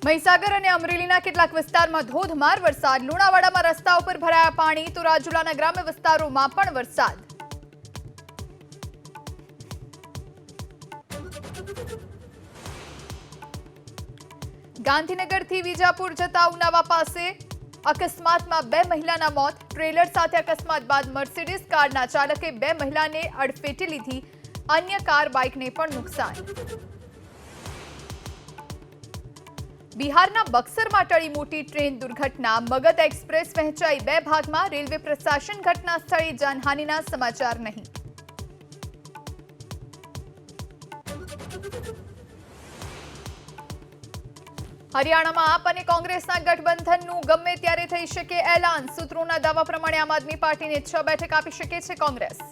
મહીસાગર અને અમરેલીના કેટલાક વિસ્તારમાં ધોધમાર વરસાદ. લુણાવાડામાં રસ્તા ઉપર ભરાયા પાણી તો રાજુલાના ગ્રામ્ય વિસ્તારોમાં પણ વરસાદ. ગાંધીનગરથી વિજાપુર જતા ઉનાવા પાસે અકસ્માતમાં 2 મહિલાના મોત. ટ્રેલર સાથે અકસ્માત બાદ મર્સિડીઝ કારના ચાલકે 2 મહિલાને અડફેટે લીધી. અન્ય કાર બાઇકને પણ નુકસાન. બિહારના બક્સરમાં ટળી મોટી ટ્રેન દુર્ઘટના. મગધ એક્સપ્રેસ વહેંચાઈ 2 ભાગમાં. રેલવે પ્રશાસન ઘટના સ્થળે જાનહાનિના સમાચાર નહીં. હરિયાણામાં આપ અને કોંગ્રેસના ગઠબંધનનું ગમે ત્યારે થઈ શકે એલાન. સૂત્રોના દાવા પ્રમાણે આમ આદમી પાર્ટીને 6 બેઠક આપી શકે છે કોંગ્રેસ.